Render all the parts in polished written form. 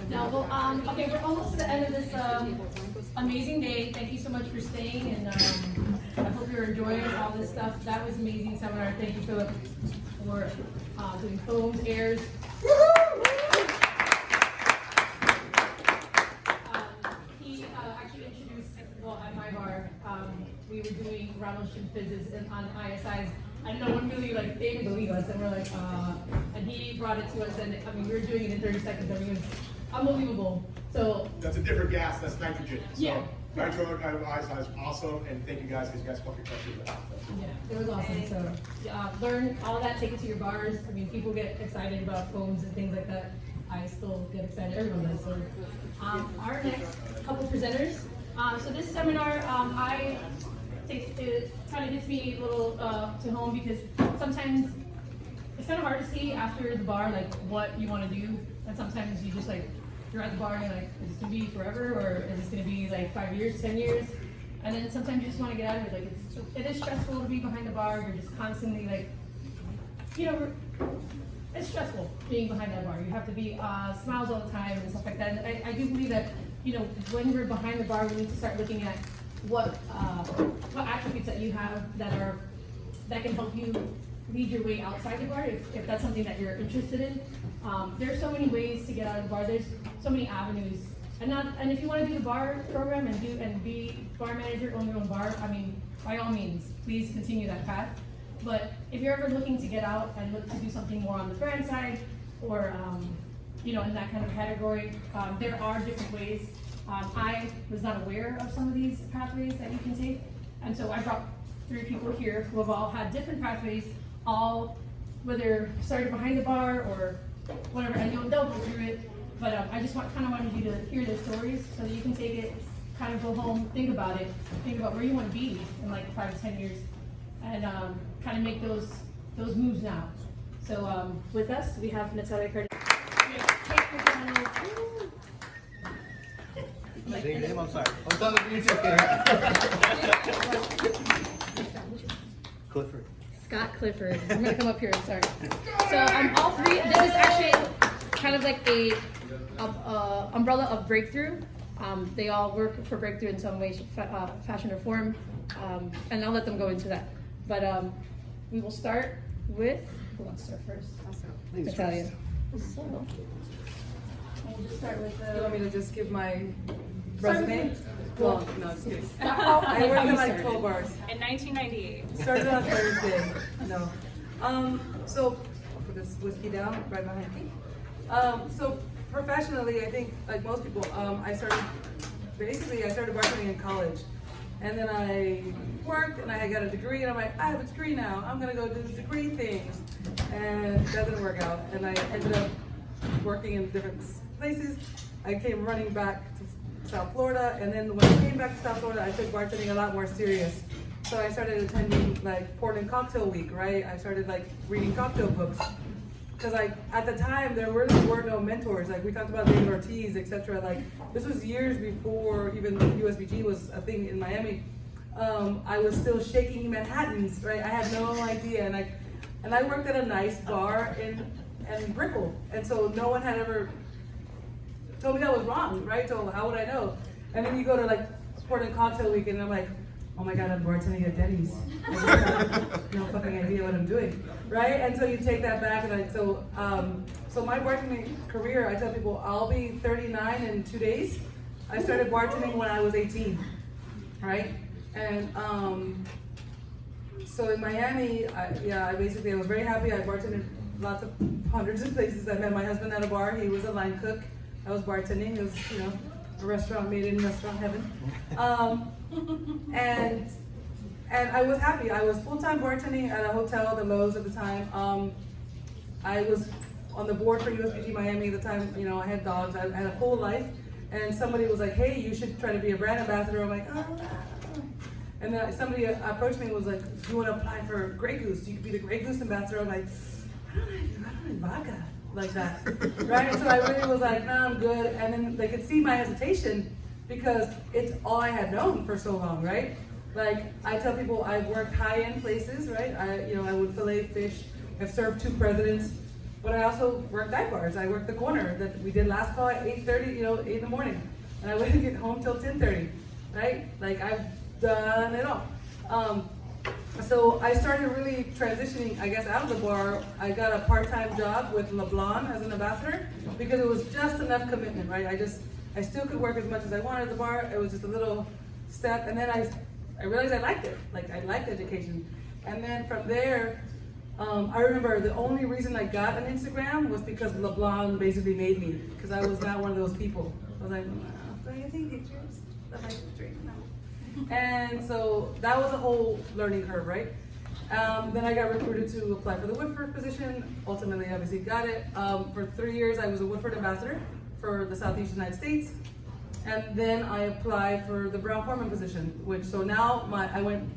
No, well, okay, we're almost to the end of this amazing day. Thank you so much for staying, and I hope you're enjoying all this stuff. That was an amazing seminar. Thank you, Philip, for doing foams, airs. He actually introduced, well, at my bar, we were doing Ronald Shin Fizzes on ISIs. And no one really they didn't believe us, and we're like, and he brought it to us, and I mean, we were doing it in 30 seconds. I mean, it was unbelievable. So that's a different gas. That's nitrogen. Yeah. So nitro out of ice is awesome, and thank you guys because you guys fucking crushed it. Yeah, it was awesome. So learn all that, take it to your bars. I mean, people get excited about foams and things like that. I still get excited. Everyone does. So our next couple presenters. So this seminar, it kind of hits me a little to home because sometimes it's kind of hard to see after the bar what you want to do, and sometimes you just you're at the bar and you're like, is this gonna be forever, or is this gonna be 5 years, 10 years? And then sometimes you just want to get out of it. It is stressful to be behind the bar. You're just constantly it's stressful being behind that bar. You have to be smiles all the time and stuff like that. And I do believe that when we're behind the bar, we need to start looking at what attributes that you have that can help you lead your way outside the bar if that's something that you're interested in. There's so many ways to get out of the bar. There's so many avenues. And if you want to do the bar program and be bar manager, own your own bar, I mean, by all means, please continue that path. But if you're ever looking to get out and look to do something more on the brand side, or in that kind of category, there are different ways. I was not aware of some of these pathways that you can take, and so I brought 3 people here who have all had different pathways, all whether started behind the bar or whatever, and they'll go through it. But I just kind of wanted you to hear their stories so that you can take it, kind of go home, think about it, think about where you want to be in 5 to 10 years, and kind of make those moves now. So with us, we have Natalia Cardenas. Cate McDonald. Say your name, I'm sorry. I'm telling you, Clifford. Scott Clifford. I'm gonna come up here. Sorry. So all 3. This is actually kind of like a umbrella of Breakthru. They all work for Breakthru in some way, fashion, or form, and I'll let them go into that. But we will start with who wants to start first? Natalia. So we'll just start with. You want me to just give my resume? Well, no, just kidding. I worked at 12 bars. In 1998. Started on Thursday. No. So I'll put this whiskey down right behind me. So professionally, I think like most people, I started bartending in college, and then I worked and I got a degree, and I'm like, I have a degree now. I'm gonna go do degree things, and that didn't work out. And I ended up working in different places. I came running back to South Florida, and then when I came back to South Florida, I took bartending a lot more serious. So I started attending Portland Cocktail Week, right? I started reading cocktail books. Because at the time, there really were no mentors. We talked about David Ortiz, etc. This was years before even USBG was a thing in Miami. I was still shaking Manhattans, right? I had no idea. And I worked at a nice bar in Brickell. And so no one had ever told me that was wrong, right? So how would I know? And then you go to Portland Cocktail Week, and I'm like, oh my God, I'm bartending at Denny's. I have no fucking idea what I'm doing, right? And so you take that back, and so my bartending career, I tell people, I'll be 39 in 2 days. I started bartending when I was 18, right? And so in Miami, I was very happy. I bartended hundreds of places. I met my husband at a bar. He was a line cook. I was bartending. It was, a restaurant made in restaurant heaven. And I was happy. I was full-time bartending at a hotel, the Lowe's at the time. I was on the board for USBG Miami at the time. I had dogs. I had a full life. And somebody was like, hey, you should try to be a brand ambassador. I'm like, oh. And then somebody approached me and was like, do you want to apply for Grey Goose? You could be the Grey Goose ambassador. I'm like, I don't like vodka like that, right? And so I really was like, nah, I'm good. And then they could see my hesitation because it's all I had known for so long, right? I tell people I've worked high-end places, right? I would fillet fish. I've served 2 presidents. but I also worked dive bars. I worked the corner that we did last call at 8:30, 8 in the morning. And I wouldn't get home till 10:30, right? Like I've done it all. So I started really transitioning, I guess, out of the bar. I got a part-time job with LeBlanc as an ambassador because it was just enough commitment, right? I still could work as much as I wanted at the bar. It was just a little step. And then I realized I liked it. Like I liked education. And then from there, I remember the only reason I got an Instagram was because LeBlanc basically made me, because I was not one of those people. I was like, do you take pictures? I like to drink now. And so that was a whole learning curve, right? Then I got recruited to apply for the Woodford position. Ultimately, obviously got it. For 3 years, I was a Woodford ambassador for the Southeast United States. And then I applied for the Brown Foreman position, so now I went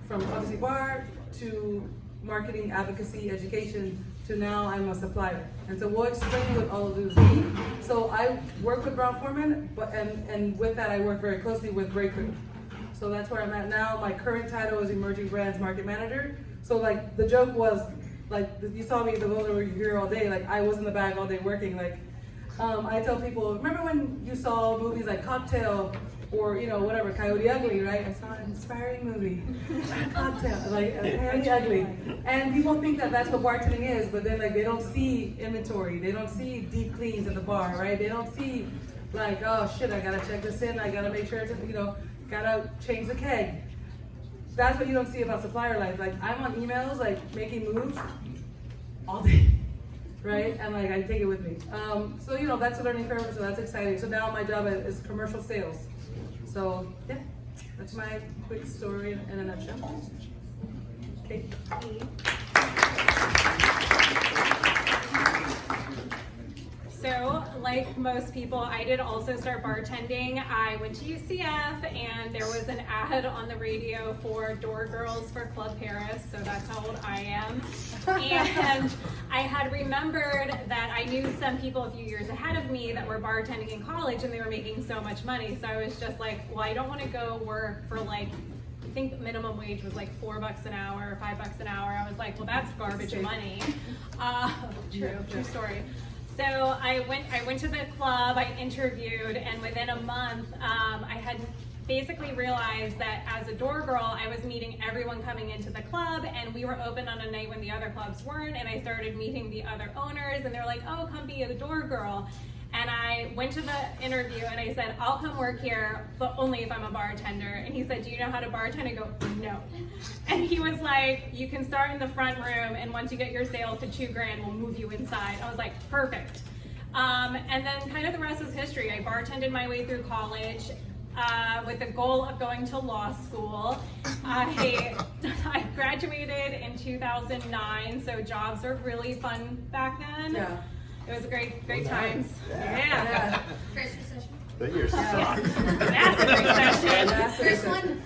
from obviously bar to marketing, advocacy, education, to now I'm a supplier. And so we'll explain what all of those mean. So I work with Brown Foreman, and with that I work very closely with Breakthru. So that's where I'm at now. My current title is Emerging Brands Market Manager. So like the joke was, like you saw me, the ones that were here all day, like I was in the bag all day working. Like I tell people, remember when you saw movies like Cocktail or whatever, Coyote Ugly, right? I saw an inspiring movie, Cocktail, like Coyote Ugly. And people think that that's what bartending is, but then like they don't see inventory, they don't see deep cleans at the bar, right? They don't see like, oh shit, I gotta check this in, I gotta make sure it's, gotta change the keg. That's what you don't see about supplier life. Like I'm on emails, like making moves all day, right? And like I take it with me. So that's a learning curve, so that's exciting. So now my job is commercial sales. So yeah, that's my quick story in a nutshell. Okay. So, like most people, I did also start bartending. I went to UCF and there was an ad on the radio for door girls for Club Paris, so that's how old I am. And I had remembered that I knew some people a few years ahead of me that were bartending in college and they were making so much money. So I was just like, well, I don't want to go work for I think minimum wage was like $4 an hour, $5 an hour. I was like, well, that's garbage money. True story. So I went to the club, I interviewed, and within a month, I had basically realized that as a door girl, I was meeting everyone coming into the club, and we were open on a night when the other clubs weren't, and I started meeting the other owners, and they're like, oh, come be a door girl. And I went to the interview and I said, I'll come work here, but only if I'm a bartender. And he said, do you know how to bartend? I go, no. And he was like, you can start in the front room, and once you get your sales to $2,000, we'll move you inside. I was like, perfect. And then kind of the rest is history. I bartended my way through college with the goal of going to law school. I graduated in 2009, so jobs were really fun back then. Yeah. It was great times. Yeah. First recession. But you're sucked. Massive recession. First one.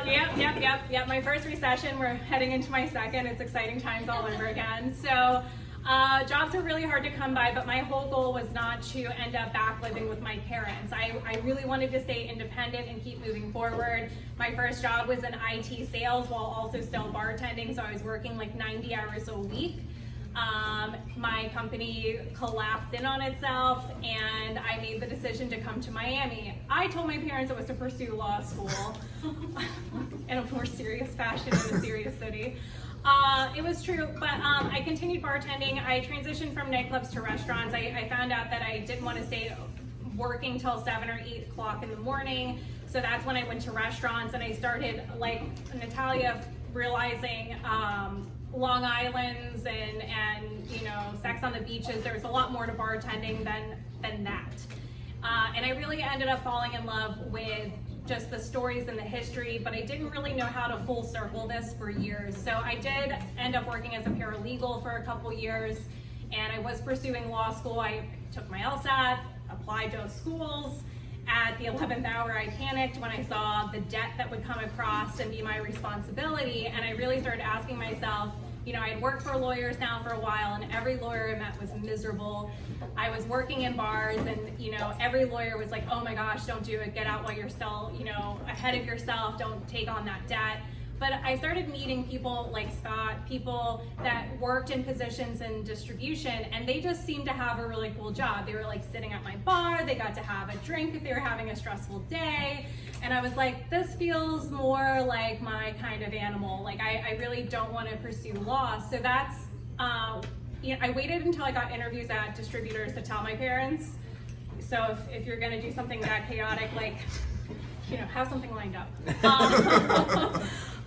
Yep. My first recession. We're heading into my second. It's exciting times all over again. So jobs are really hard to come by, but my whole goal was not to end up back living with my parents. I really wanted to stay independent and keep moving forward. My first job was in IT sales while also still bartending, so I was working like 90 hours a week. My company collapsed in on itself, and I made the decision to come to Miami. I told my parents it was to pursue law school in a more serious fashion in a serious city. It was true, but I continued bartending. I transitioned from nightclubs to restaurants. I found out that I didn't want to stay working till 7 or 8 o'clock in the morning, so that's when I went to restaurants, and I started, like Natalia, realizing Long Island's and sex on the beaches. There was a lot more to bartending than that. And I really ended up falling in love with just the stories and the history, but I didn't really know how to full circle this for years. So I did end up working as a paralegal for a couple years, and I was pursuing law school. I took my LSAT, applied to schools. At the 11th hour, I panicked when I saw the debt that would come across and be my responsibility, and I really started asking myself, I had worked for lawyers now for a while, and every lawyer I met was miserable. I was working in bars, and every lawyer was like, oh my gosh, don't do it, get out while you're still ahead of yourself, don't take on that debt. But I started meeting people like Scott, people that worked in positions in distribution, and they just seemed to have a really cool job. They were like sitting at my bar, they got to have a drink if they were having a stressful day. And I was like, this feels more like my kind of animal. Like I really don't want to pursue law. So that's, you know, I waited until I got interviews at distributors to tell my parents. So if you're gonna do something that chaotic, like, you know, have something lined up.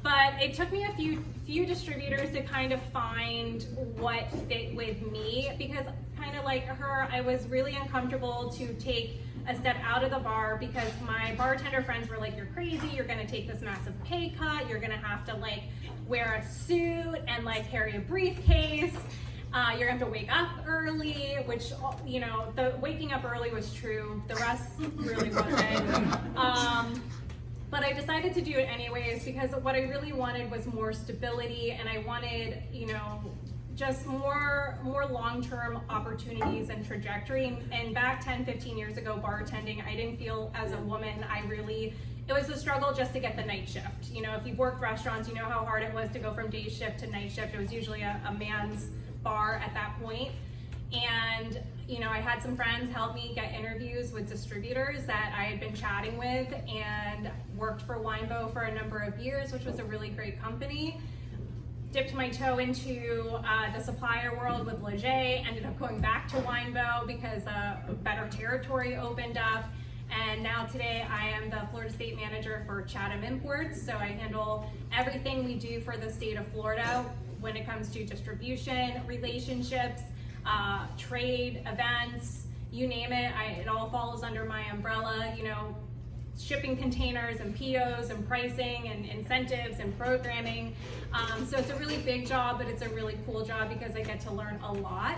But it took me a few distributors to kind of find what fit with me, because kind of like her, I was really uncomfortable to take a step out of the bar because my bartender friends were like, you're crazy, you're gonna take this massive pay cut, you're gonna have to like wear a suit and like carry a briefcase. You're gonna have to wake up early, which, you know, the waking up early was true, the rest really wasn't. But I decided to do it anyways because what I really wanted was more stability, and I wanted, you know, just more long-term opportunities and trajectory. And back 10, 15 years ago, bartending, I didn't feel as a woman, it was a struggle just to get the night shift. You know, if you've worked restaurants, you know how hard it was to go from day shift to night shift. It was usually a man's bar at that point. And, you know, I had some friends help me get interviews with distributors that I had been chatting with, and worked for Winebow for a number of years, which was a really great company. Dipped my toe into the supplier world with Leger, ended up going back to Winebow because a better territory opened up. And now today I am the Florida State Manager for Chatham Imports. So I handle everything we do for the state of Florida when it comes to distribution, relationships, trade, events, you name it. It all falls under my umbrella, you know, shipping containers and POs and pricing and incentives and programming. So it's a really big job, but it's a really cool job because I get to learn a lot.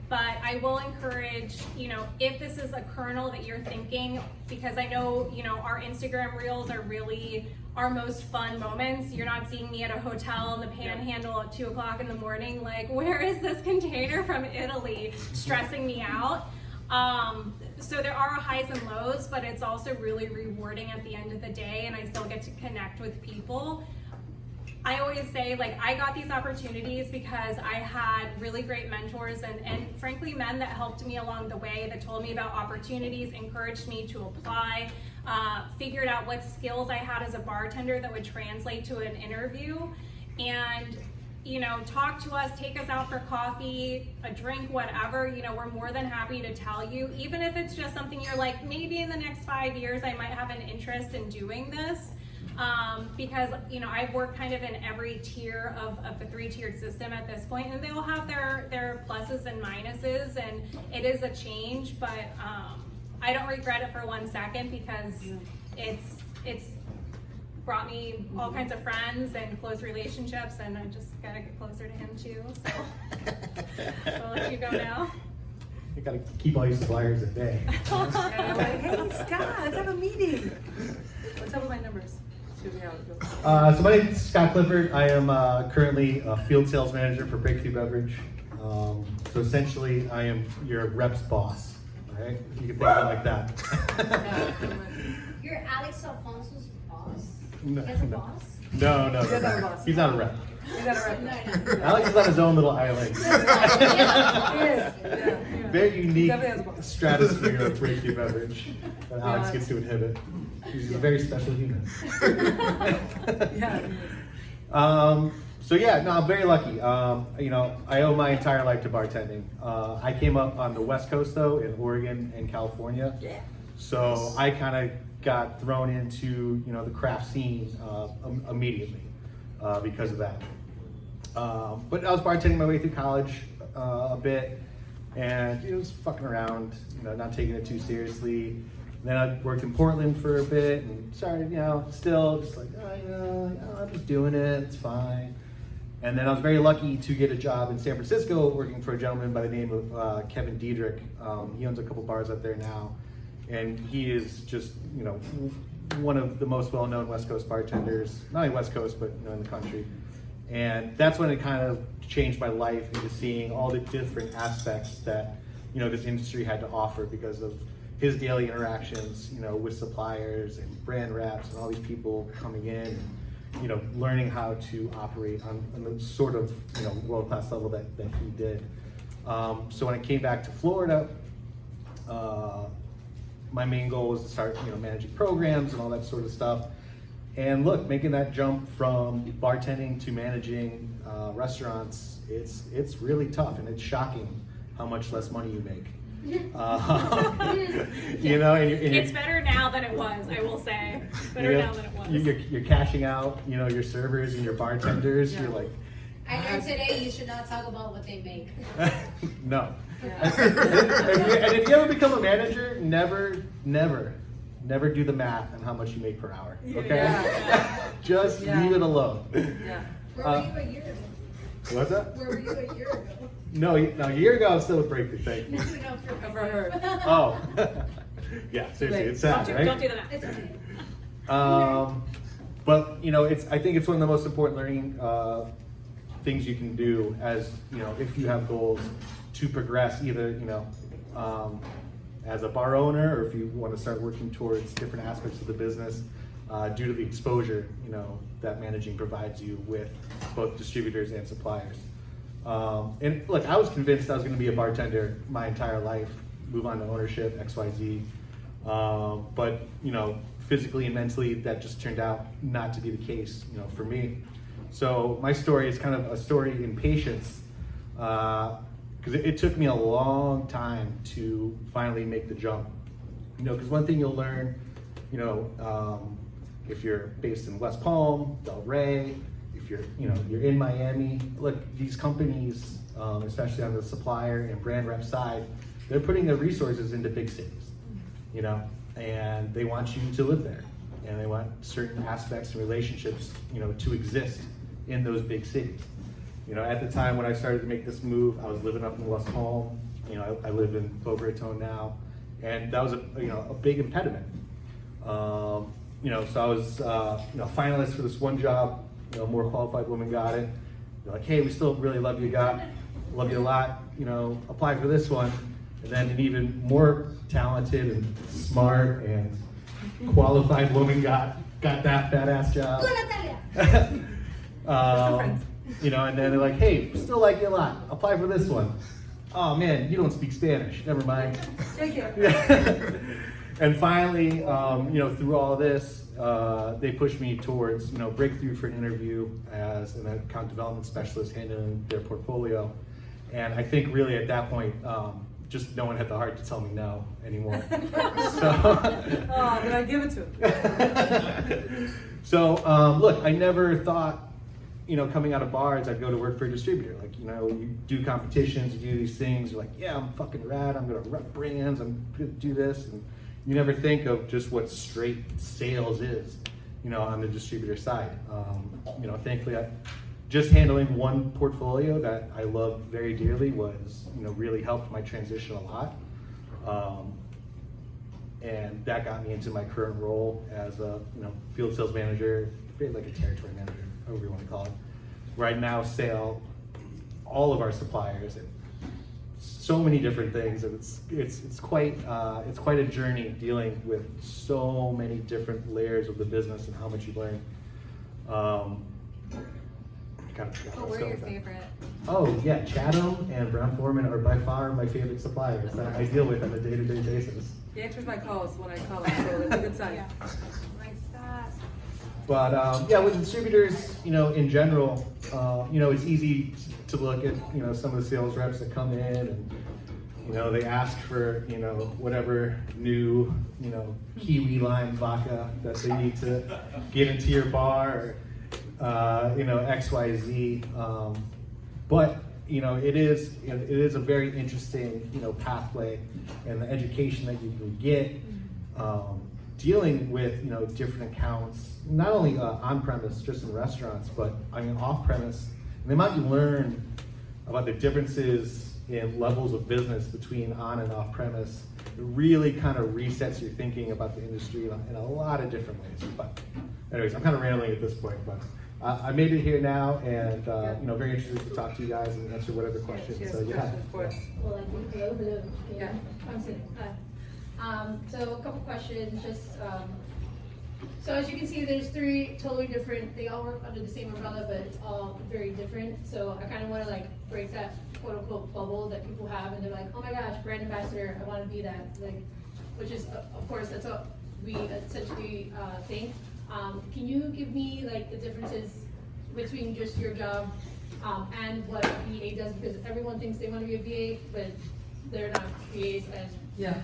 But I will encourage, you know, if this is a kernel that you're thinking, because I know, you know, our Instagram reels are really our most fun moments. You're not seeing me at a hotel in the Panhandle at 2 o'clock in the morning, like, where is this container from Italy, stressing me out. So there are highs and lows, but it's also really rewarding at the end of the day, and I still get to connect with people. I always say, like, I got these opportunities because I had really great mentors and frankly, men that helped me along the way, that told me about opportunities, encouraged me to apply, figured out what skills I had as a bartender that would translate to an interview, and, you know, talk to us, take us out for coffee, a drink, whatever. You know, we're more than happy to tell you, even if it's just something you're like, maybe in the next 5 years I might have an interest in doing this. Because, you know, I've worked kind of in every tier of the 3-tiered system at this point, and they all have their pluses and minuses, and it is a change, but I don't regret it for 1 second, because it's brought me all kinds of friends and close relationships, and I just gotta get closer to him too, so I'll let you go now. You gotta keep all your suppliers at bay. And I'm like, hey, Scott, let's have a meeting. What's up with my numbers? So my name is Scott Clifford. I am currently a field sales manager for Breakthru Beverage. So essentially, I am your rep's boss. All right, you can think of it like that. You're Alex Alfonso's boss? No, He has a no. boss? No, He doesn't have a boss. he's not a rep. You got it right. Alex is on his own little island. Yeah. Very unique Definitely has a boss. stratosphere of Breakthru Beverage that Alex gets to inhabit. He's a very special human. Yeah. So yeah, no, I'm very lucky. You know, I owe my entire life to bartending. I came up on the West Coast though, in Oregon and California. Yeah. So I kind of got thrown into, you know, the craft scene immediately because of that. But I was bartending my way through college a bit, and it was fucking around, you know, not taking it too seriously. Then I worked in Portland for a bit and started, you know, still just like, oh, you know, I'm just doing it, it's fine. And then I was very lucky to get a job in San Francisco working for a gentleman by the name of Kevin Diedrich. He owns a couple bars up there now. And he is just, you know, one of the most well-known West Coast bartenders, not only West Coast, but, you know, in the country. And that's when it kind of changed my life into seeing all the different aspects that, you know, this industry had to offer because of his daily interactions, you know, with suppliers and brand reps and all these people coming in, you know, learning how to operate on the sort of, you know, world-class level that he did. So when I came back to Florida, my main goal was to start, you know, managing programs and all that sort of stuff. And look, making that jump from bartending to managing restaurants, it's really tough, and it's shocking how much less money you make. You know, and It's better now than it was, I will say. It's better now than it was. You're cashing out, you know, your servers and your bartenders. You're like, I learned today you should not talk about what they make. no. And if you ever become a manager, never do the math on how much you make per hour. Okay, just leave it alone. Yeah. Where were you a year ago? What's that? Where were you a year ago? No, a year ago I was still with Breakthru. Thank you. Ever heard? Oh, yeah. Seriously, it's sad, right? Don't do the math. It's okay. But you know, I think it's one of the most important learning things you can do, as you know, if you have goals to progress, either, you know, as a bar owner, or if you want to start working towards different aspects of the business, due to the exposure, you know, that managing provides you with both distributors and suppliers. And look, I was convinced I was going to be a bartender my entire life, move on to ownership, XYZ. But you know, physically and mentally, that just turned out not to be the case, you know, for me. So my story is kind of a story in patience, because it took me a long time to finally make the jump. You know, because one thing you'll learn, you know, if you're based in West Palm, Delray, if you're in Miami, look, these companies, especially on the supplier and brand rep side, they're putting their resources into big cities, you know, and they want you to live there, and they want certain aspects and relationships, you know, to exist in those big cities. You know, at the time when I started to make this move, I was living up in West Palm. You know, I live in Boca Raton now, and that was a big impediment. You know, so I was finalist for this one job. You know, more qualified woman got it. They're like, hey, we still really love you, love you a lot. You know, apply for this one. And then an even more talented and smart and qualified woman got that badass job. You know, and then they're like, hey, still like you a lot. Apply for this one. Oh man, you don't speak Spanish. Never mind. Take it. And finally, you know, through all of this, they pushed me towards, you know, Breakthru for an interview as an account development specialist handling their portfolio. And I think really at that point, just no one had the heart to tell me no anymore. Oh, then I give it to him. So, look, I never thought, you know, coming out of bars, I'd go to work for a distributor. Like, you know, you do competitions, you do these things, you're like, yeah, I'm fucking rad, I'm gonna rep brands, I'm gonna do this. And you never think of just what straight sales is, you know, on the distributor side. You know, thankfully, just handling one portfolio that I love very dearly was, you know, really helped my transition a lot. And that got me into my current role as a, you know, field sales manager, like a territory manager, however you want to call it, where I now sell all of our suppliers and so many different things, and it's quite a journey dealing with so many different layers of the business and how much you learn. What were your favorite? Oh yeah, Chatham and Brown Forman are by far my favorite suppliers that I deal with on a day-to-day basis. He answers my calls when I call him, so that's a good sign. Yeah. Like that. But yeah, with distributors, you know, in general, you know, it's easy to look at, you know, some of the sales reps that come in and, you know, they ask for, you know, whatever new, you know, kiwi lime vodka that they need to get into your bar, or, you know, XYZ. But, you know, it is a very interesting, you know, pathway, and the education that you can get, dealing with, you know, different accounts, not only on premise, just in restaurants, but I mean off premise. And the amount you learn about the differences in levels of business between on and off premise, it really kind of resets your thinking about the industry in a lot of different ways. But anyways, I'm kind of rambling at this point, but I made it here now, and you know, very interested to talk to you guys and answer whatever questions. Yes, So yeah. questions for us. Well, I think, hello. Yeah. I'm Sid. Hi. So a couple questions, just So as you can see, there's 3 totally different, they all work under the same umbrella, but it's all very different. So I kind of want to like break that quote unquote bubble that people have, and they're like, oh my gosh, brand ambassador, I want to be that. Like, which is, of course, that's what we essentially think. Can you give me like the differences between just your job and what a BA does? Because everyone thinks they want to be a BA, but they're not BAs. And Yeah.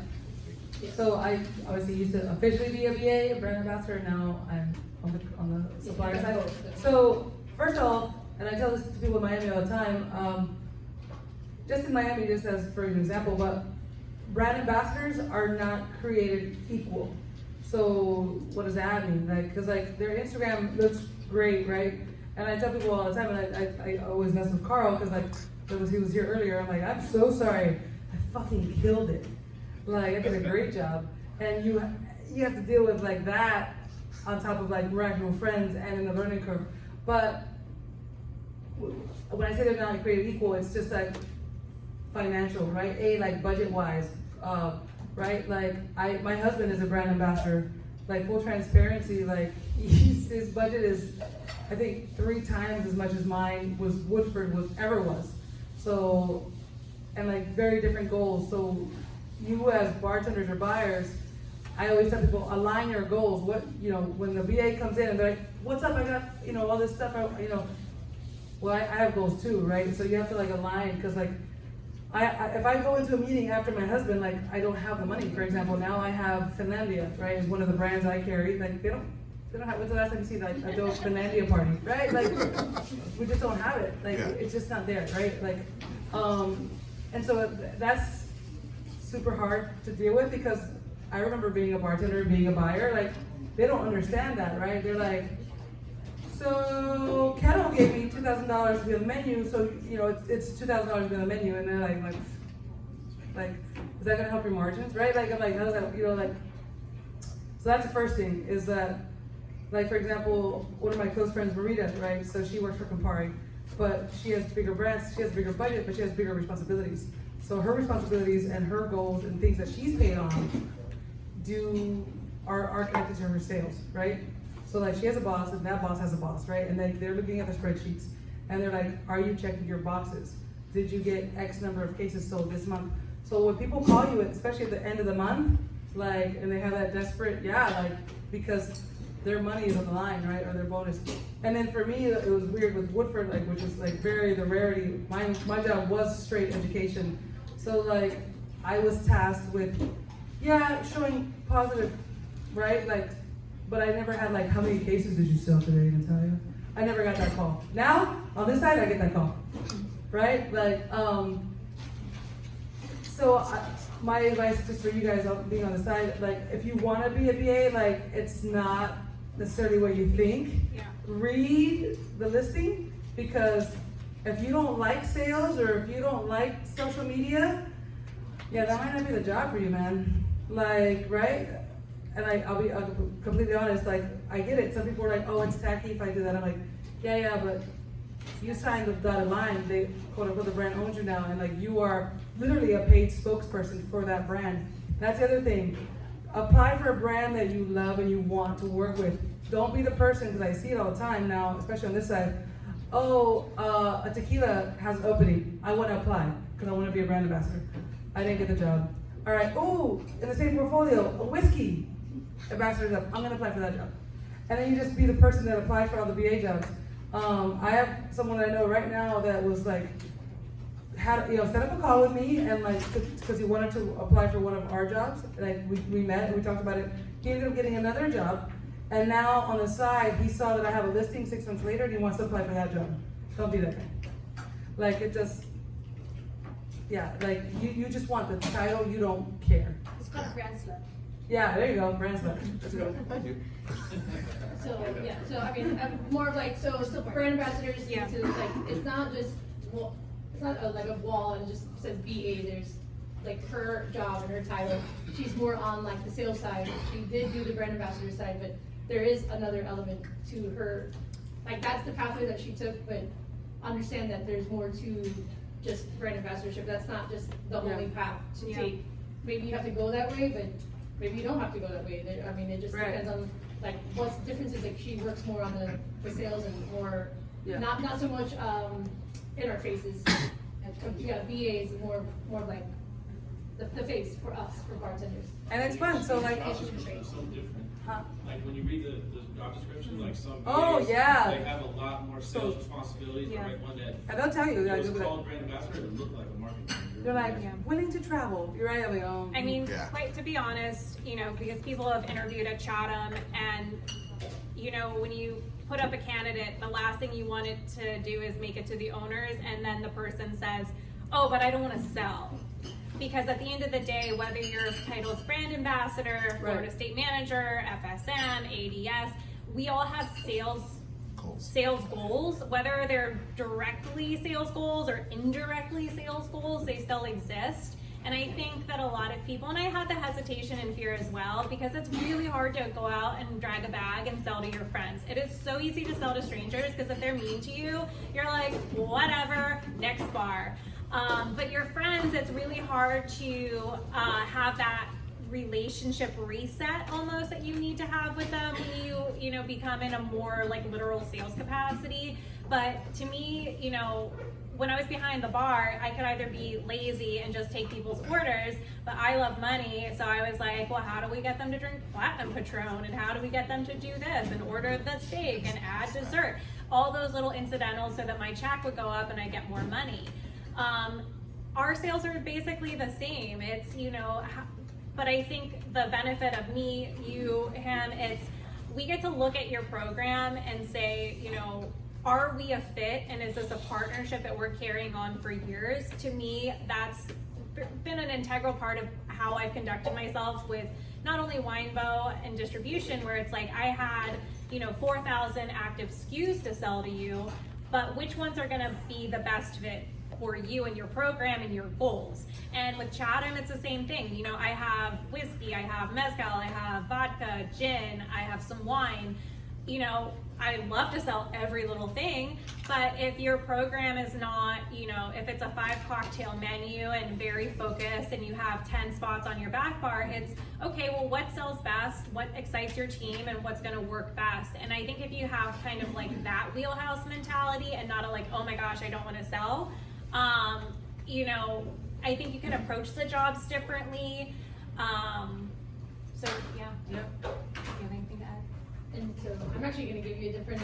So I obviously used to officially be a BA, a brand ambassador. Now I'm on the supplier Yeah, side. both. So first off, and I tell this to people in Miami all the time, just in Miami, just as for an example, but brand ambassadors are not created equal. So what does that mean? Like, cause like their Instagram looks great, right? And I tell people all the time, and I always mess with Carl, cause like he was here earlier. I'm like, I'm so sorry, I fucking killed it. Like I did a great job, and you have to deal with like that on top of like miraculous friends and in the learning curve. But when I say they're not created equal, it's just like financial, right? Like budget wise, right? Like my husband is a brand ambassador. Like full transparency, like his budget is, I think 3 times as much as mine was Woodford ever was. So, and like very different goals. So you as bartenders or buyers, I always tell people align your goals. What, when the BA comes in and they're like, what's up? I got, all this stuff, well, I have goals too, right? So you have to like align, because like, if I go into a meeting after my husband, like I don't have the money. For example, now I have Finlandia, right? Is one of the brands I carry. Like they don't have. When's the last time you see like a dope Finlandia party, right? Like we just don't have it. Like it's just not there, right? Like, and so that's super hard to deal with, because I remember being a bartender, being a buyer. Like they don't understand that, right? They're like, so Kettle gave me $2,000 to be on the menu, so it's $2,000 to be on the menu, and they're like, is that gonna help your margins, right? Like I'm like, how's that, like. So that's the first thing, is that, like for example, one of my close friends, Marita, right? So she works for Campari, but she has bigger brands, she has bigger budget, but she has bigger responsibilities. So her responsibilities and her goals and things that she's paid on are connected to her sales, right? So like she has a boss, and that boss has a boss, right? And they're looking at the spreadsheets, and they're like, are you checking your boxes? Did you get X number of cases sold this month? So when people call you, especially at the end of the month, like, and they have that desperate, like, because their money is on the line, right? Or their bonus. And then for me, it was weird with Woodford, like, which is like the rarity. My job was straight education. So like, I was tasked with, showing positive, right? Like, but I never had like, how many cases did you sell today, Natalia? I never got that call. Now, on this side, I get that call, right? Like, my advice just for you guys being on the side, like, if you want to be a BA, like, it's not necessarily what you think. Yeah. Read the listing, because if you don't like sales, or if you don't like social media, that might not be the job for you, man. Like, right? And I'll be completely honest, like, I get it. Some people are like, oh, it's tacky if I do that. I'm like, yeah, but you signed the dotted line. They, quote unquote, the brand owns you now, and like, you are literally a paid spokesperson for that brand. That's the other thing. Apply for a brand that you love and you want to work with. Don't be the person, because I see it all the time now, especially on this side. Oh, a tequila has an opening. I want to apply because I want to be a brand ambassador. I didn't get the job. All right. Oh, in the same portfolio, a whiskey ambassador's up. I'm going to apply for that job. And then you just be the person that applies for all the BA jobs. I have someone I know right now that was like, had set up a call with me, and like, because he wanted to apply for one of our jobs. Like we met and we talked about it. He ended up getting another job, and now on the side he saw that I have a listing 6 months later, and he wants to apply for that job. Don't be that guy. Like, it just, like you just want the title, you don't care. It's called brand slut. Yeah, there you go, brand slut. That's good. Thank you. So I mean, more of like, so brand ambassadors need to, like, it's not just, well, it's not like a wall and it just says BA. There's like her job and her title. She's more on like the sales side. She did do the brand ambassador side, but there is another element to her. Like, that's the pathway that she took, but understand that there's more to just brand ambassadorship. That's not just the only path to take. Maybe you have to go that way, but maybe you don't have to go that way. I mean, it just depends on like what's the difference is like she works more on the sales and more, Yeah. not so much, interfaces. And you got BAs more like the face for us, for bartenders. And it's fun, so like, Job description is so different. huh? Like when you read the job description, like some Oh, VAs, yeah. they have a lot more sales responsibilities. Yeah. Right, one that And they'll tell you, it was like, called brand ambassador, it looked like a marketing manager. they're like, willing to travel, you're right, I'm like, I mean, Yeah. quite to be honest, you know, because people have interviewed at Chatham, and you know, when you put up a candidate, the last thing you want it to do is make it to the owners, and then the person says, "Oh, but I don't want to sell." Because at the end of the day, whether your title is brand ambassador, Florida Right. State Manager, FSM, ADS, we all have sales goals, whether they're directly sales goals or indirectly sales goals, they still exist. And I think that a lot of people, and I had the hesitation and fear as well, because it's really hard to go out and drag a bag and sell to your friends. It is so easy to sell to strangers, because if they're mean to you, you're like, whatever, next bar. But your friends, it's really hard to have that relationship reset almost that you need to have with them when you know, become in a more like literal sales capacity. But to me, you know, when I was behind the bar, I could either be lazy and just take people's orders, but I love money, so I was like, well, how do we get them to drink Platinum Patron, and how do we get them to do this and order the steak and add dessert? All those little incidentals so that my check would go up and I get more money. Our sales are basically the same. It's, you know, but I think the benefit of me, you, him, it's we get to look at your program and say, you know, are we a fit, and is this a partnership that we're carrying on for years? To me, that's been an integral part of how I've conducted myself with not only Winebow and distribution, where it's like I had, you know, 4,000 active SKUs to sell to you, but which ones are gonna be the best fit for you and your program and your goals? And with Chatham, it's the same thing. You know, I have whiskey, I have mezcal, I have vodka, gin, I have some wine. You know, I love to sell every little thing, but if your program is not, you know, if it's a 5 cocktail menu and very focused and you have 10 spots on your back bar, it's okay, well, what sells best, what excites your team, and what's gonna work best? And I think if you have kind of like that wheelhouse mentality and not a like, oh my gosh, I don't wanna sell, you know, I think you can approach the jobs differently. So yeah. Yep. Do you have anything to add? And so I'm actually gonna give you a different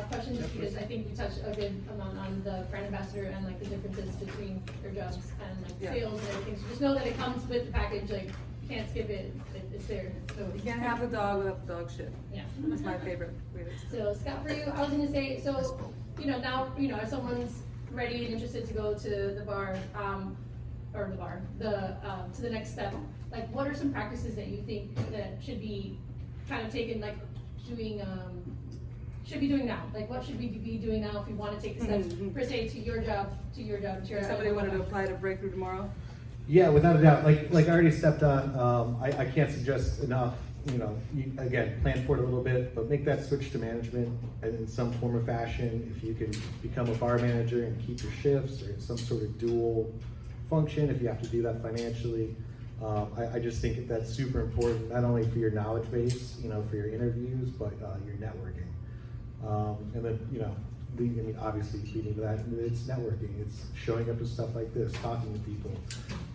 question, just because I think we touched a good amount on the brand ambassador and like the differences between your jobs and like Yeah. sales and everything. So just know that it comes with the package, like you can't skip it, it's there. So You can't have the dog without the dog shit. Yeah. That's my favorite way to say it. So Scott, for you, I was gonna say, so, you know, now, you know, if someone's ready and interested to go to the bar, to the next step, like what are some practices that you think that should be kind of taken, like should be doing now? Like what should we be doing now if we want to take the steps, per se, to your job, to your. If somebody wanted to apply to Breakthru tomorrow, Yeah, without a doubt. Like I already stepped on. I can't suggest enough. You know, again, plan for it a little bit, but make that switch to management in some form or fashion. If you can become a bar manager and keep your shifts, or some sort of dual function, if you have to do that financially, I just think that's super important, not only for your knowledge base, you know, for your interviews, but your networking. And then, you know, I mean, obviously leading to that, it's networking. It's showing up to stuff like this, talking to people,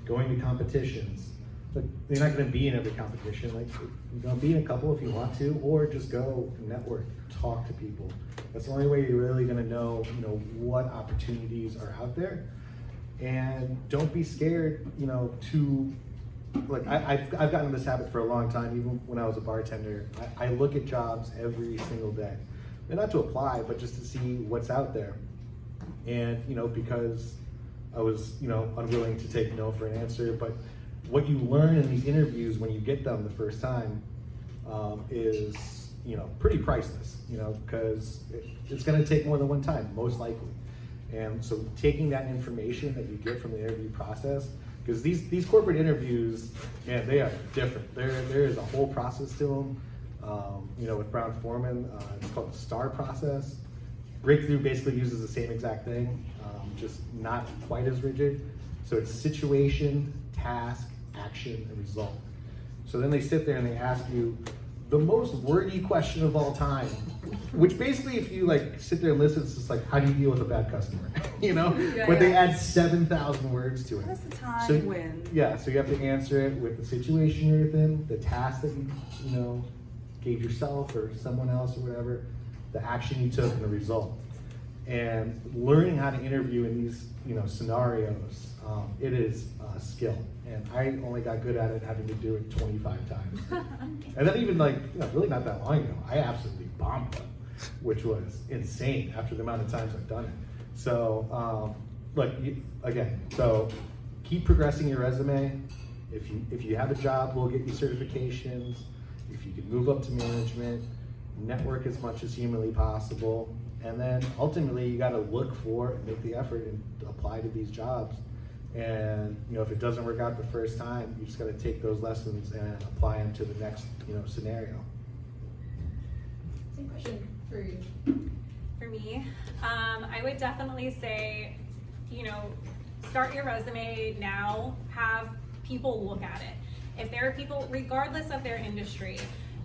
going to competitions. But you're not going to be in every competition. Like, you're going to be in a couple if you want to, or just go network, talk to people. That's the only way you're really going to know, you know, what opportunities are out there. And don't be scared, you know, to, like, I've gotten in this habit for a long time, even when I was a bartender. I look at jobs every single day. And not to apply, but just to see what's out there. And, you know, because I was, you know, unwilling to take no for an answer, but what you learn in these interviews when you get them the first time is, you know, pretty priceless, you know, because it's going to take more than one time, most likely. And so taking that information that you get from the interview process, because these corporate interviews, man, they are different. There is a whole process to them. You know, with Brown Foreman, it's called the STAR process. Breakthru basically uses the same exact thing, just not quite as rigid. So it's situation, task, action, and result. So then they sit there and they ask you, the most wordy question of all time, which basically, if you like sit there and listen, it's just like, how do you deal with a bad customer? You know, Yeah, but they yeah. add 7,000 words to it. That's the time So, when. yeah, so you have to answer it with the situation you're in, the task that you know gave yourself or someone else or whatever, the action you took, and the result. And learning how to interview in these scenarios, it is a skill. And I only got good at it having to do it 25 times. And then even really not that long ago, I absolutely bombed them, which was insane after the amount of times I've done it. So, so keep progressing your resume. If you have a job, we'll get you certifications. If you can move up to management, network as much as humanly possible. And then ultimately you gotta look for and make the effort and apply to these jobs. And if it doesn't work out the first time, you just gotta take those lessons and apply them to the next scenario. Same question for you. For me, I would definitely say, start your resume now, have people look at it. If there are people, regardless of their industry,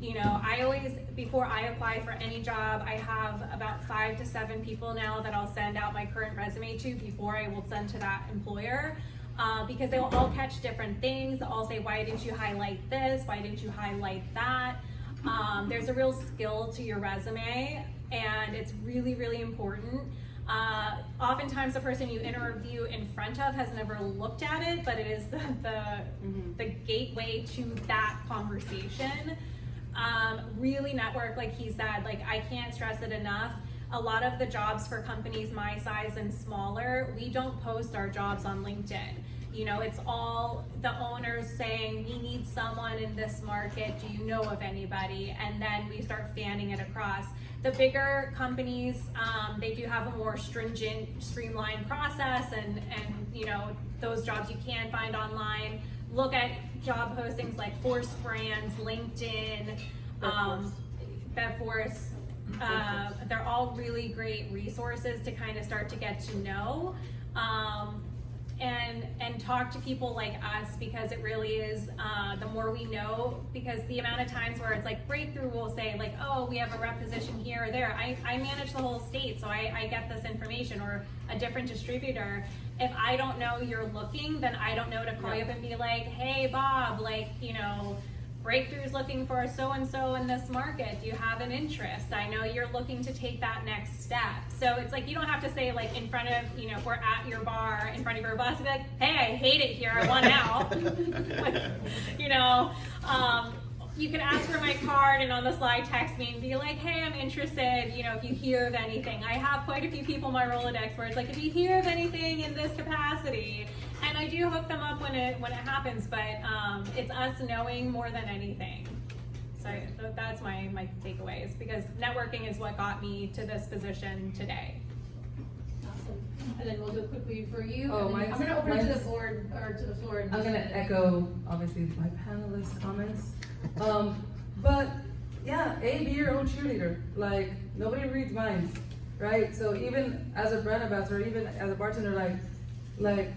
I always, before I apply for any job, I have about 5 to 7 people now that I'll send out my current resume to before I will send to that employer. Because they will all catch different things. They'll all say, why didn't you highlight this? Why didn't you highlight that? There's a real skill to your resume, and it's really, really important. Oftentimes the person you interview in front of has never looked at it, but it is the gateway to that conversation. Really network, like he said, I can't stress it enough. A lot of the jobs for companies my size and smaller, we don't post our jobs on LinkedIn. It's all the owners saying, we need someone in this market, do you know of anybody? And then we start fanning it across. The bigger companies, they do have a more stringent, streamlined process, and those jobs you can find online. Look at job postings like Force Brands, LinkedIn, BevForce. They're all really great resources to kind of start to get to know. And talk to people like us, because it really is, the more we know, because the amount of times where it's like Breakthru will say oh, we have a rep position here or there. I manage the whole state, so I get this information, or a different distributor. If I don't know you're looking, then I don't know to call you up and be like, hey Bob, Breakthru's looking for so-and-so in this market. Do you have an interest? I know you're looking to take that next step. So it's you don't have to say in front of, if we're at your bar, in front of your boss, be like, hey, I hate it here, I want out. You can ask for my card and on the slide text me and be like, hey, I'm interested, if you hear of anything. I have quite a few people in my Rolodex where it's if you hear of anything in this capacity. And I do hook them up when it happens, but it's us knowing more than anything. So that's my takeaways, because networking is what got me to this position today. Awesome. And then we'll do it quickly for you. Oh, and then I'm gonna open it to the board, or to the floor. I'm gonna echo, obviously, my panelists' comments. But yeah, be your own cheerleader. Nobody reads minds, right? So even as a brand ambassador, even as a bartender, let it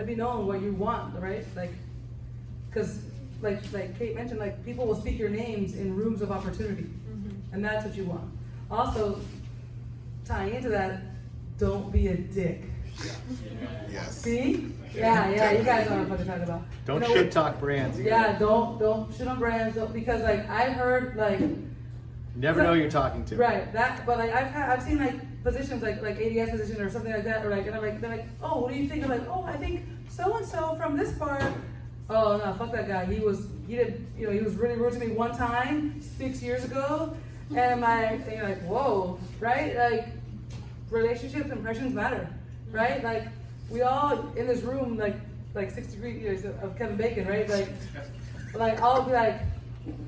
be known what you want, right? Because like Cate mentioned, people will speak your names in rooms of opportunity, and that's what you want. Also, tying into that, don't be a dick. Yes. See? Yeah, you guys know what I'm fucking talking about. Don't shit talk brands either. Yeah, don't shit on brands, because I heard Never know who you're talking to. right, but I've seen positions like ADS position or something like that, or and they're like, oh, what do you think? I'm like, oh, I think so and so from this bar. Oh no, fuck that guy. He was really rude to me one time 6 years ago, and you're like, whoa, right? Relationships, impressions matter, right? We all in this room, like 6 degrees of Kevin Bacon, right? I'll be like,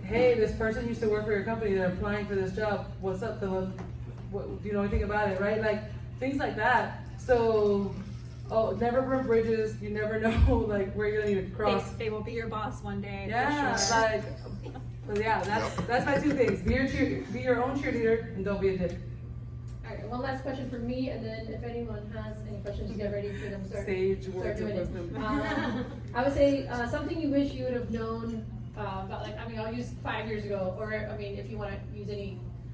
hey, this person used to work for your company, they're applying for this job. What's up, Philip? Do you know anything about it, right? Things like that. So, never burn bridges. You never know, where you're gonna need to cross. They will be your boss one day. Yeah, for sure. but yeah, that's my 2 things. Be your own cheerleader, and don't be a dick. All right, one last question for me, and then if anyone has any questions, get ready for them. Sage words of doing it. wisdom. I would say something you wish you would have known But like, I mean, I'll use 5 years ago, or I mean, if you want to use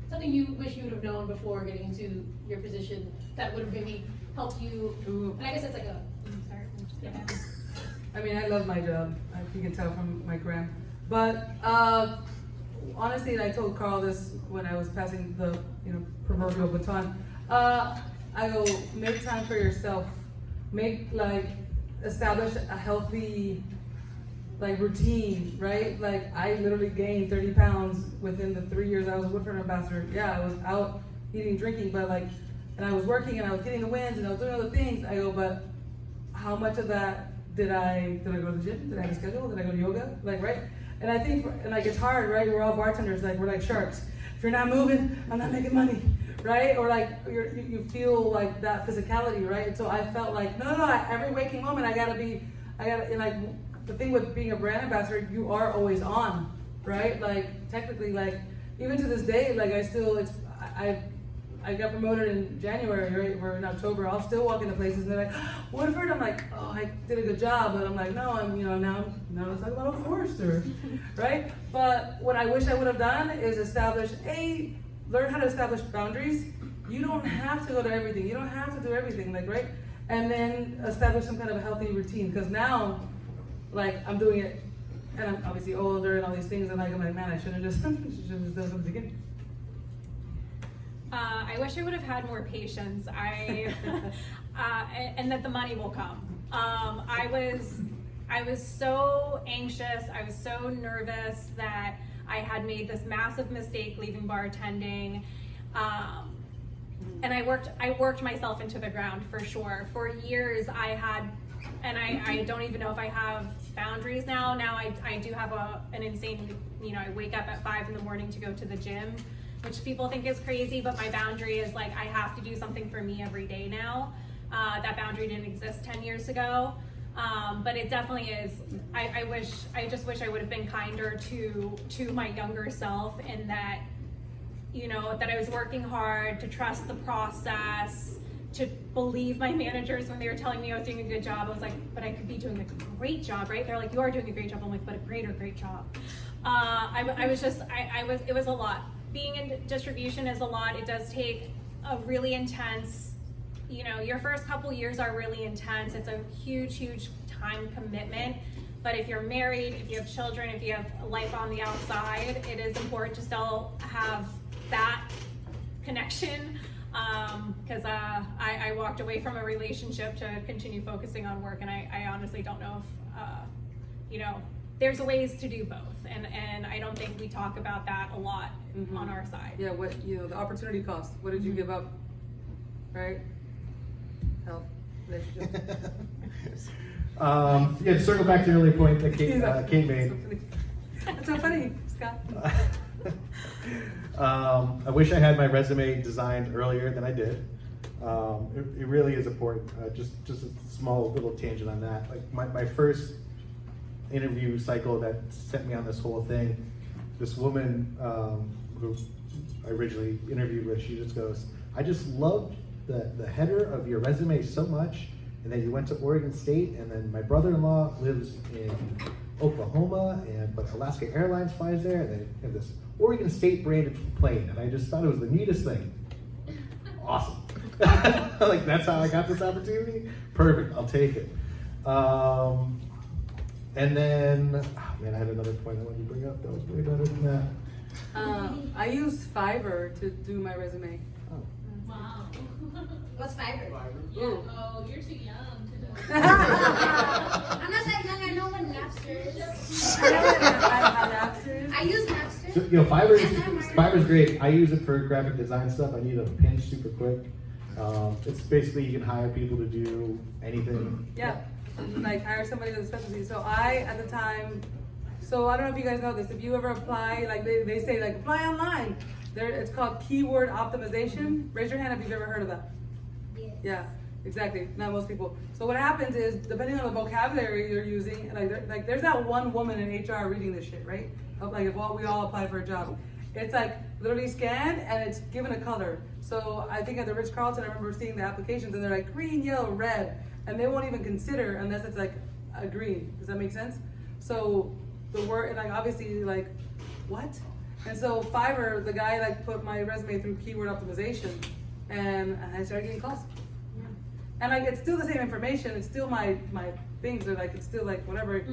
something you wish you would have known before getting into your position that would have maybe helped you. Ooh. And I guess it's like a. Yeah. I mean, I love my job, if you can tell from my gram. But honestly, and I told Carl this when I was passing the proverbial baton. I go, make time for yourself. Establish a healthy routine, right? Like I literally gained 30 pounds within the 3 years I was a Woodford ambassador. Yeah, I was out eating, drinking, but and I was working and I was getting the wins and I was doing other things. I go, but how much of that did I go to the gym? Did I have a schedule? Did I go to yoga? Right? And I think, it's hard, right? We're all bartenders, we're like sharks. If you're not moving, I'm not making money, right? Or you feel like that physicality, right? And so I felt no, every waking moment the thing with being a brand ambassador, you are always on, right? Technically, even to this day, I got promoted in January, right? We're in October. I'll still walk into places and they're like, Woodford. I'm like, oh, I did a good job. But I'm like, no, now let's talk about a Forester, right? But what I wish I would have done is learn how to establish boundaries. You don't have to go to everything. You don't have to do everything, right? And then establish some kind of a healthy routine. Because now, I'm doing it, and I'm obviously older and all these things, and I'm like, man, I should have just done something at the beginning. I wish I would have had more patience. And that the money will come. I was so anxious. I was so nervous that I had made this massive mistake leaving bartending. And I worked myself into the ground for sure. For years I had, and I don't even know if I have boundaries now. Now I do have an insane, I wake up at 5 a.m. to go to the gym, which people think is crazy, but my boundary is I have to do something for me every day now. That boundary didn't exist 10 years ago. But it definitely is. I just wish I would have been kinder to my younger self, in that, that I was working hard, to trust the process, to believe my managers when they were telling me I was doing a good job. I was like, but I could be doing a great job, right? They're like, you are doing a great job. I'm like, but a great job. It was a lot. Being in distribution is a lot. It does take a really intense, your first couple years are really intense. It's a huge time commitment. But if you're married, if you have children, if you have a life on the outside, it is important to still have that connection. Because I walked away from a relationship to continue focusing on work, and I honestly don't know if, there's ways to do both. And I don't think we talk about that a lot on our side. Yeah, the opportunity cost. What did you give up, right? Health, relationship. To circle back to the earlier point that Cate made. That's so funny, Scott. I wish I had my resume designed earlier than I did. It really is important. Just a small little tangent on that. My first interview cycle that sent me on this whole thing, this woman who I originally interviewed with, she just goes, I just loved the header of your resume so much, and then you went to Oregon State, and then my brother-in-law lives in Oklahoma, but Alaska Airlines flies there, and they have this Oregon State branded plane, and I just thought it was the neatest thing. Awesome. That's how I got this opportunity? Perfect, I'll take it. And then, I had another point I wanted to bring up that was way better than that. I used Fiverr to do my resume. Oh. Wow. What's Fiverr? Ooh. Oh, you're too young to know. I'm not that young. I know what Napster is. I use Napster. So, Fiverr's great. I use it for graphic design stuff. I need a pinch super quick. It's basically you can hire people to do anything. Yeah. Hire somebody with a specialty. So at the time, I don't know if you guys know this, if you ever apply, they say apply online. It's called keyword optimization. Raise your hand if you've ever heard of that. Yes. Yeah, exactly. Not most people. So what happens is, depending on the vocabulary you're using, there's that one woman in HR reading this shit, right? If we all apply for a job. It's literally scanned and it's given a color. So I think at the Ritz-Carlton, I remember seeing the applications and they're green, yellow, red. And they won't even consider unless it's a green. Does that make sense? So the word, like obviously like, what? And so Fiverr, the guy like put my resume through keyword optimization, and I started getting calls. And like it's still the same information, it's still my things are like it's still like whatever.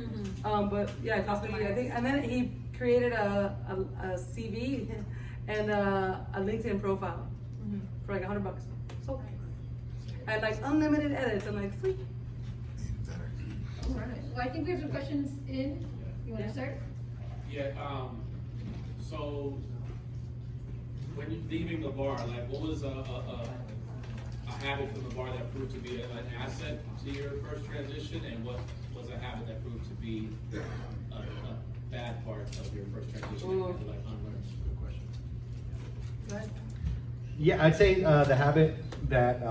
But yeah, it cost me I think, and then he created a CV and a LinkedIn profile for like $100. So and like unlimited edits and like free. All right. Well, I think we have some questions in. You want to start? Yeah, so when you're leaving the bar, like what was a habit from the bar that proved to be an asset to your first transition, and what was a habit that proved to be a bad part of your first transition that you had to like unlearn? Good question. Go ahead. Yeah, I'd say the habit that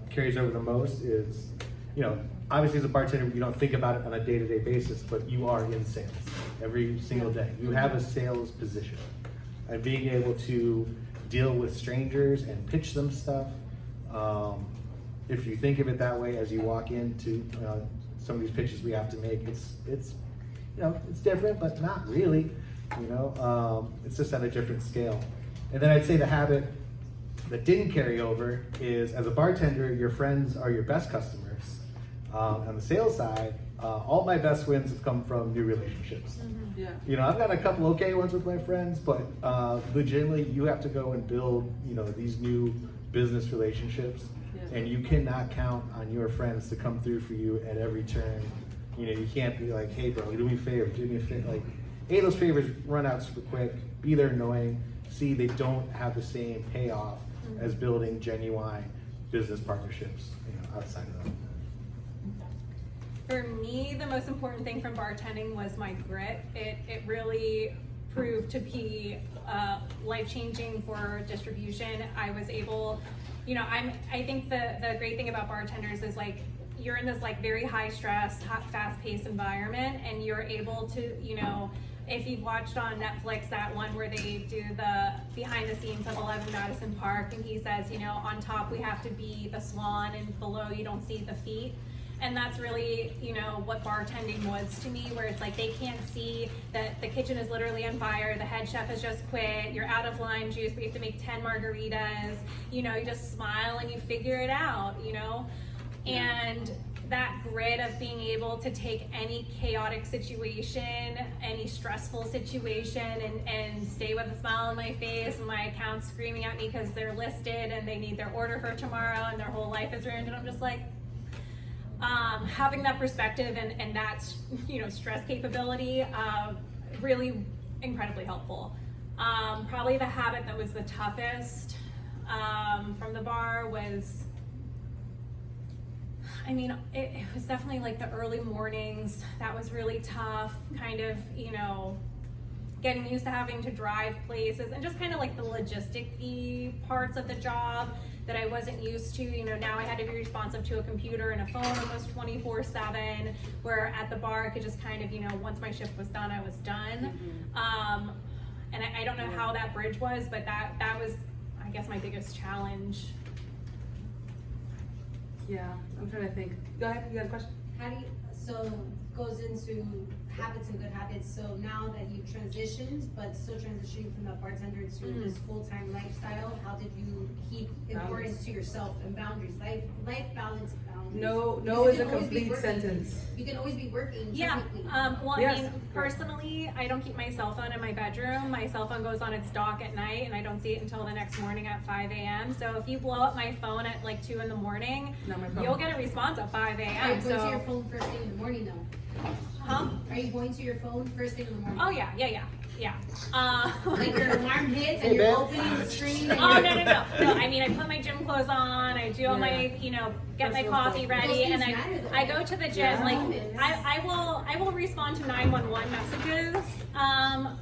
carries over the most is, you know, obviously as a bartender, you don't think about it on a day-to-day basis, but you are in sales every single day. You have a sales position. And being able to deal with strangers and pitch them stuff, if you think of it that way as you walk into some of these pitches we have to make, it's you know, it's different, but not really, you know, it's just at a different scale. And then I'd say the habit that didn't carry over is, as a bartender, your friends are your best customers. On the sales side, all my best wins have come from new relationships. Yeah. You know, I've got a couple okay ones with my friends, but legitimately, you have to go and build, you know, these new business relationships, and you cannot count on your friends to come through for you at every turn. You know, you can't be like, hey, bro, do me a favor, do me a favor. Like, A, those favors run out super quick. B, they're annoying. C, they don't have the same payoff as building genuine business partnerships, you know, outside of that. For me, the most important thing from bartending was my grit. It really proved to be life-changing for distribution. I was able, you know, I think the great thing about bartenders is like, you're in this like very high stress, fast-paced environment, and you're able to, you know, if you've watched on Netflix that one where they do the behind the scenes of 11 Madison Park, and he says, you know, on top we have to be the swan and below you don't see the feet. And that's really, you know, what bartending was to me, where it's like they can't see that the kitchen is literally on fire, the head chef has just quit, you're out of lime juice, but you have to make 10 margaritas, you know, you just smile and you figure it out, you know? And that grit of being able to take any chaotic situation, any stressful situation, and stay with a smile on my face, and my account's screaming at me because they're listed and they need their order for tomorrow and their whole life is ruined, and I'm just like, having that perspective and that, you know, stress capability, really incredibly helpful. Probably the habit that was the toughest from the bar was, I mean, it was definitely like the early mornings. That was really tough, kind of, you know, getting used to having to drive places and just kind of like the logistic-y parts of the job that I wasn't used to. You know, now I had to be responsive to a computer and a phone almost 24/7, where at the bar I could just kind of, you know, once my shift was done, I was done. And I don't know how that bridge was, but that was, I guess, my biggest challenge. Yeah, I'm trying to think. Go ahead, you got a question? How do you, so goes into habits and good habits. So now that you've transitioned, but still transitioning from that bartender to this full-time lifestyle, how did you keep importance to yourself and boundaries, life balance, boundaries? No is a complete sentence. You can always be working. Yeah, well, Yes. I mean, personally, I don't keep my cell phone in my bedroom. My cell phone goes on its dock at night, and I don't see it until the next morning at 5 a.m. So if you blow up my phone at like 2 in the morning, Not my problem. you'll get a response at 5 Are you a.m. going to your phone first thing in the morning though? Huh? Are you going to your phone first thing in the morning? Oh yeah. Like your alarm hits and Hey, you're man. opening the screen. And Oh you're- no! I mean, I put my gym clothes on. I do all my, you know, get my coffee ready, Those and things matter, though. I go to the gym. Like I will respond to 911 messages,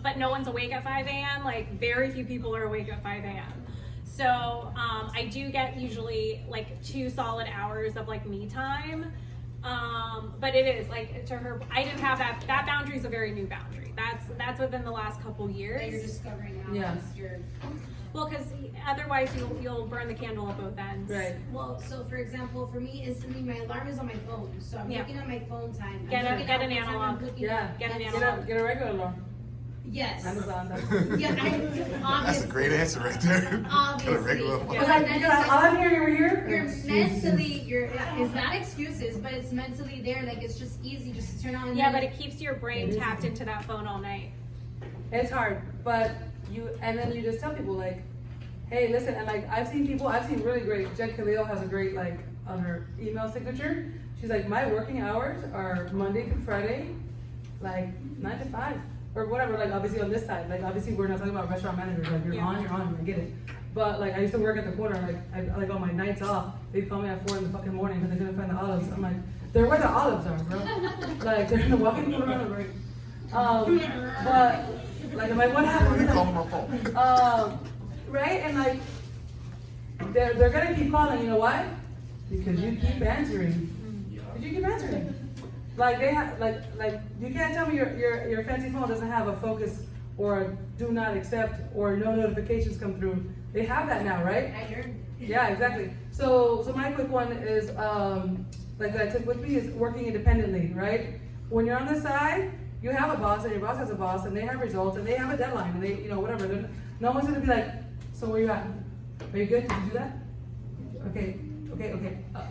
but no one's awake at 5 a.m. Like very few people are awake at 5 a.m. So I do get usually like 2 solid hours of like me time. But it is like, to her, I didn't have that boundary is a very new boundary. That's within the last couple years. That you're discovering now. Yeah. as you're- Well, because otherwise you'll burn the candle at both ends. Right. Well, so for example, for me, instantly my alarm is on my phone, so I'm Yeah. looking at my phone time. Get I'm a- looking get at an what time I'm analog. looking Yeah. at. Get an That's- analog. Get a regular alarm. Yes. Amazon. Yeah, That's obviously. a great answer right there. Got a Obviously. regular one. Yeah. All I'm hearing over here. You're excuses. mentally, it's not excuses, but it's mentally there, like it's just easy just to turn on. and Yeah, then- but it keeps your brain tapped into that phone all night. It's hard, but then you just tell people like, hey, listen, and like I've seen really great. Jen Khalil has a great like on her email signature. She's like, my working hours are Monday through Friday, like 9 to 5 or whatever. Like obviously on this side, like obviously we're not talking about restaurant managers. Like you're Yeah. on, I get it. But like I used to work at the corner. Like on my nights off, they'd call me at 4 in the fucking morning because they couldn't find the olives. I'm like, they're where the olives are, bro. Like they're in the walking corner on the break. But like I'm like, what happened? You call them my phone. Right? And like, they're gonna keep calling. You know why? Because you keep answering. Because you keep answering. Like they have, like you can't tell me your fancy phone doesn't have a focus or a do not accept or no notifications come through. They have that now, right? I heard. Yeah, exactly. So my quick one is like that I took with me is working independently, right? When you're on the side, you have a boss and your boss has a boss and they have results and they have a deadline and they, whatever. No one's gonna be like, so where you at? Are you good? Did you do that? Okay.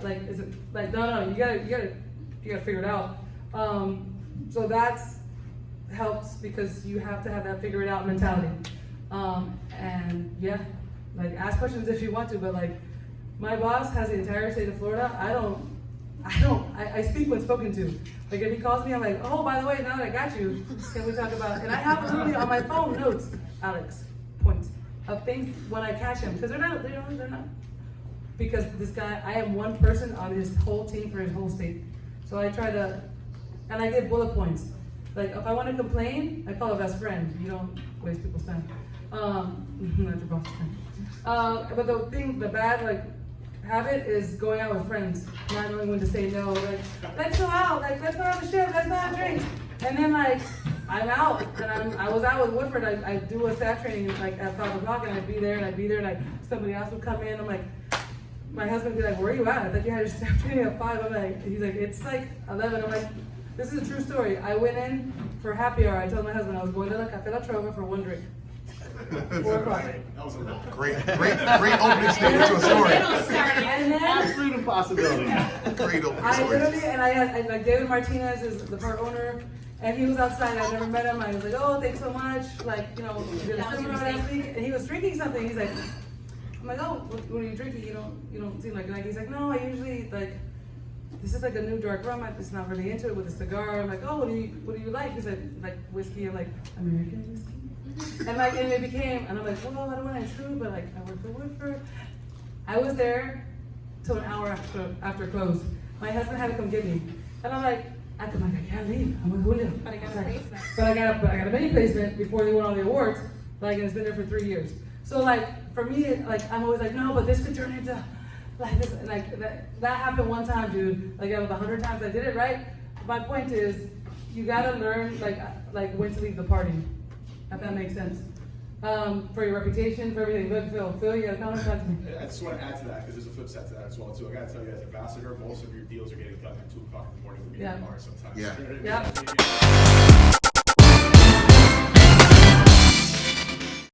Like, is it like no? You gotta figure it out. So that's helps because you have to have that figure it out mentality. And yeah, like ask questions if you want to, but like my boss has the entire state of Florida. I speak when spoken to. Like if he calls me, I'm like, oh, by the way, now that I got you, can we talk about? And I have literally on my phone notes, Alex, points of things when I catch him because they're not. Because this guy, I am one person on his whole team for his whole state. So I try to, and I get bullet points. Like if I want to complain, I call a best friend. You don't waste people's time. Not your boss's time. But the bad like habit is going out with friends, not knowing when to say no. Like let's go out, like let's go have a shift, let's go have drinks. And then like I'm out, and I was out with Woodford. I do a staff training like at 5 o'clock, and I'd be there, and like somebody else would come in. I'm like. My husband would be like, where are you at? I thought you had your staff training at 5. I'm like, he's like, it's like 11. I'm like, this is a true story. I went in for happy hour. I told my husband I was going to the Cafe La Trova for 1 drink. 4 o'clock. That was a lot. Great opening statement to a story. And then Absolute impossibility. Great opening I story. literally, and I had like David Martinez is the part owner, and he was outside. I never met him. I was like, oh, thanks so much. Like, we did a seminar last week, and he was drinking something. He's like, I'm like, oh, what are you drinking? You don't seem like he's like, no, I usually like, this is like a new dark rum. I'm just not really into it with a cigar. I'm like, oh, what do you like? He's like whiskey. I'm like, American whiskey. And like, and it became, and I'm like, well, I don't want to intrude, but like, I work for Woodford. I was there till an hour after close. My husband had to come get me, and I'm like, I can't leave. I'm with Julio. But I got a placement. But I got a mini placement before they won all the awards. Like, and it's been there for 3 years. So like for me, like I'm always like, no, but this could turn into like this. Like that happened one time, dude. Like out of 100 times I did it right. My point is, you gotta learn like when to leave the party. If that makes sense. For your reputation, for everything. Good, Phil, you gotta comment on me. I just want to add to that because there's a flip side to that as well too. I got to tell you, as ambassador, most of your deals are getting done at 2 o'clock in the morning for me Yeah. in the bar sometimes. Yeah. You know what I mean? Yeah.